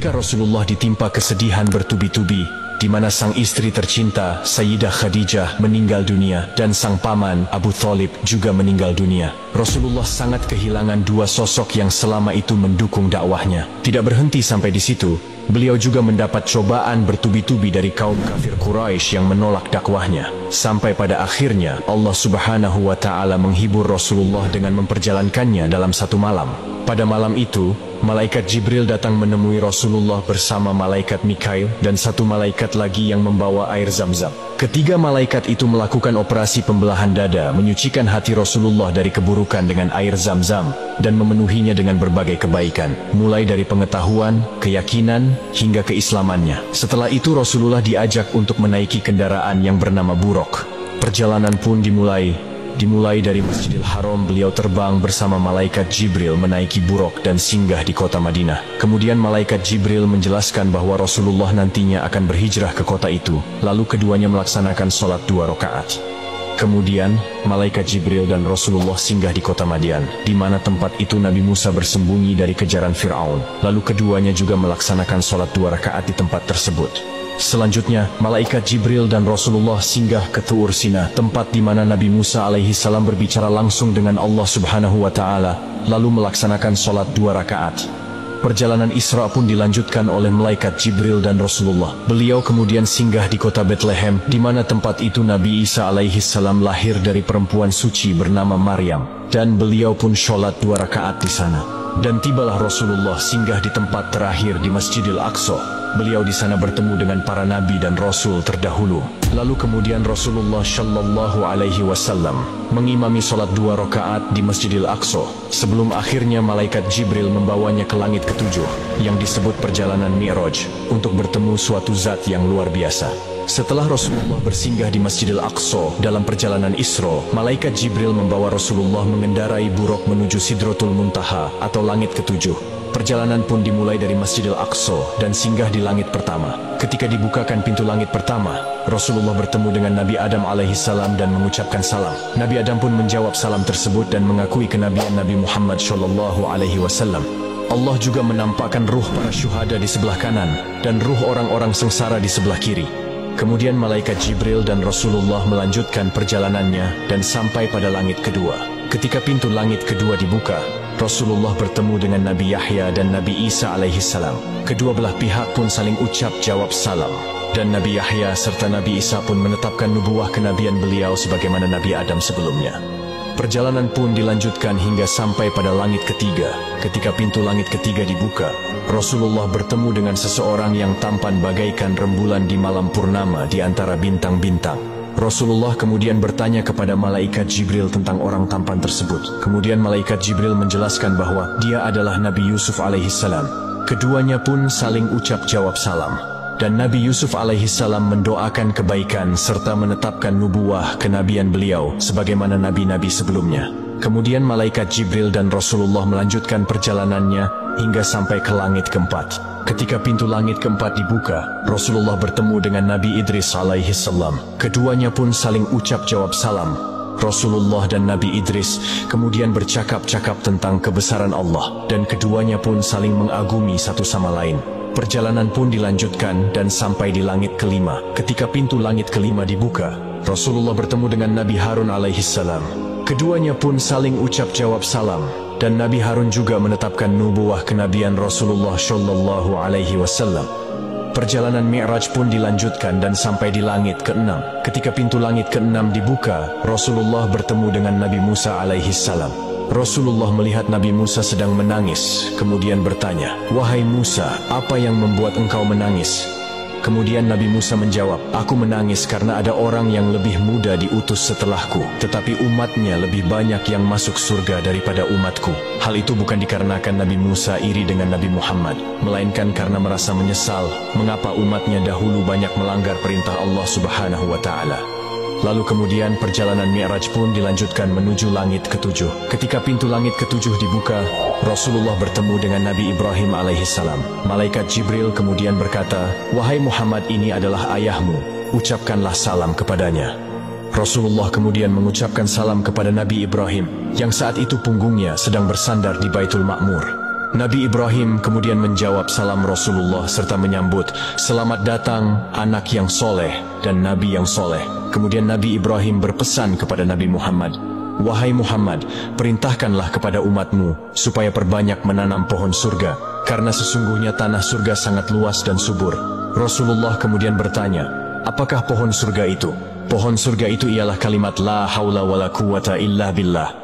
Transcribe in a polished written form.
Ketika Rasulullah ditimpa kesedihan bertubi-tubi, di mana sang istri tercinta Sayyidah Khadijah meninggal dunia dan sang paman Abu Thalib juga meninggal dunia, Rasulullah sangat kehilangan dua sosok yang selama itu mendukung dakwahnya. Tidak berhenti sampai di situ, beliau juga mendapat cobaan bertubi-tubi dari kaum kafir Quraisy yang menolak dakwahnya. Sampai pada akhirnya Allah Subhanahu wa Ta'ala menghibur Rasulullah dengan memperjalankannya dalam satu malam. Pada malam itu, malaikat Jibril datang menemui Rasulullah bersama malaikat Mikail dan satu malaikat lagi yang membawa air Zam-Zam. Ketiga malaikat itu melakukan operasi pembelahan dada, menyucikan hati Rasulullah dari keburukan dengan air Zam-Zam dan memenuhinya dengan berbagai kebaikan, mulai dari pengetahuan, keyakinan, hingga keislamannya. Setelah itu Rasulullah diajak untuk menaiki kendaraan yang bernama Buraq. Perjalanan pun dimulai dari Masjidil Haram. Beliau terbang bersama malaikat Jibril menaiki Buraq dan singgah di kota Madinah. Kemudian malaikat Jibril menjelaskan bahwa Rasulullah nantinya akan berhijrah ke kota itu. Lalu keduanya melaksanakan sholat 2 rakaat. Kemudian malaikat Jibril dan Rasulullah singgah di kota Madian, di mana tempat itu Nabi Musa bersembunyi dari kejaran Fir'aun. Lalu keduanya juga melaksanakan sholat 2 rakaat di tempat tersebut. Selanjutnya, malaikat Jibril dan Rasulullah singgah ke Tur Sina, tempat di mana Nabi Musa alaihi salam berbicara langsung dengan Allah Subhanahu wa Ta'ala, lalu melaksanakan sholat 2 rakaat. Perjalanan Isra pun dilanjutkan oleh malaikat Jibril dan Rasulullah. Beliau kemudian singgah di kota Bethlehem, di mana tempat itu Nabi Isa alaihi salam lahir dari perempuan suci bernama Maryam, dan beliau pun sholat 2 rakaat di sana. Dan tibalah Rasulullah singgah di tempat terakhir di Masjidil Aqsa. Beliau di sana bertemu dengan para nabi dan rasul terdahulu. Lalu kemudian Rasulullah Shallallahu Alaihi Wasallam mengimami sholat 2 rakaat di Masjidil Aqsa, sebelum akhirnya malaikat Jibril membawanya ke langit ketujuh, yang disebut perjalanan Mi'raj, untuk bertemu suatu zat yang luar biasa. Setelah Rasulullah bersinggah di Masjidil Aqsa dalam perjalanan Isra, malaikat Jibril membawa Rasulullah mengendarai Buraq menuju Sidratul Muntaha atau langit ketujuh. Perjalanan pun dimulai dari Masjidil Aqsa dan singgah di langit pertama. Ketika dibukakan pintu langit pertama, Rasulullah bertemu dengan Nabi Adam alaihi salam dan mengucapkan salam. Nabi Adam pun menjawab salam tersebut dan mengakui kenabian Nabi Muhammad Shallallahu Alaihi Wasallam. Allah juga menampakkan ruh para syuhada di sebelah kanan dan ruh orang-orang sengsara di sebelah kiri. Kemudian malaikat Jibril dan Rasulullah melanjutkan perjalanannya dan sampai pada langit kedua. Ketika pintu langit kedua dibuka, Rasulullah bertemu dengan Nabi Yahya dan Nabi Isa alaihi salam. Kedua belah pihak pun saling ucap jawab salam. Dan Nabi Yahya serta Nabi Isa pun menetapkan nubuwah kenabian beliau sebagaimana Nabi Adam sebelumnya. Perjalanan pun dilanjutkan hingga sampai pada langit ketiga. Ketika pintu langit ketiga dibuka, Rasulullah bertemu dengan seseorang yang tampan bagaikan rembulan di malam purnama di antara bintang-bintang. Rasulullah kemudian bertanya kepada malaikat Jibril tentang orang tampan tersebut. Kemudian malaikat Jibril menjelaskan bahwa dia adalah Nabi Yusuf alaihi salam. Keduanya pun saling ucap jawab salam. Dan Nabi Yusuf alaihi salam mendoakan kebaikan serta menetapkan nubuwah kenabian beliau sebagaimana nabi-nabi sebelumnya. Kemudian malaikat Jibril dan Rasulullah melanjutkan perjalanannya hingga sampai ke langit keempat. Ketika pintu langit keempat dibuka, Rasulullah bertemu dengan Nabi Idris alaihi salam. Keduanya pun saling ucap jawab salam. Rasulullah dan Nabi Idris kemudian bercakap-cakap tentang kebesaran Allah, dan keduanya pun saling mengagumi satu sama lain. Perjalanan pun dilanjutkan dan sampai di langit kelima. Ketika pintu langit kelima dibuka, Rasulullah bertemu dengan Nabi Harun alaihi salam. Keduanya pun saling ucap jawab salam, dan Nabi Harun juga menetapkan nubuwah kenabian Rasulullah Shallallahu Alaihi Wasallam. Perjalanan Mi'raj pun dilanjutkan dan sampai di langit ke-6. Ketika pintu langit ke-6 dibuka, Rasulullah bertemu dengan Nabi Musa alaihi salam. Rasulullah melihat Nabi Musa sedang menangis, kemudian bertanya, "Wahai Musa, apa yang membuat engkau menangis?" Kemudian Nabi Musa menjawab, "Aku menangis karena ada orang yang lebih muda diutus setelahku, tetapi umatnya lebih banyak yang masuk surga daripada umatku." Hal itu bukan dikarenakan Nabi Musa iri dengan Nabi Muhammad, melainkan karena merasa menyesal mengapa umatnya dahulu banyak melanggar perintah Allah Subhanahu wa Ta'ala. Lalu kemudian perjalanan Mi'raj pun dilanjutkan menuju langit ketujuh. Ketika pintu langit ketujuh dibuka, Rasulullah bertemu dengan Nabi Ibrahim alaihi salam. Malaikat Jibril kemudian berkata, "Wahai Muhammad, ini adalah ayahmu, ucapkanlah salam kepadanya." Rasulullah kemudian mengucapkan salam kepada Nabi Ibrahim, yang saat itu punggungnya sedang bersandar di Baitul Ma'mur. Nabi Ibrahim kemudian menjawab salam Rasulullah serta menyambut, "Selamat datang anak yang soleh dan Nabi yang soleh." Kemudian Nabi Ibrahim berpesan kepada Nabi Muhammad, "Wahai Muhammad, perintahkanlah kepada umatmu supaya perbanyak menanam pohon surga, karena sesungguhnya tanah surga sangat luas dan subur." Rasulullah kemudian bertanya, "Apakah pohon surga itu?" Pohon surga itu ialah kalimat la haula wala quwata illa billah,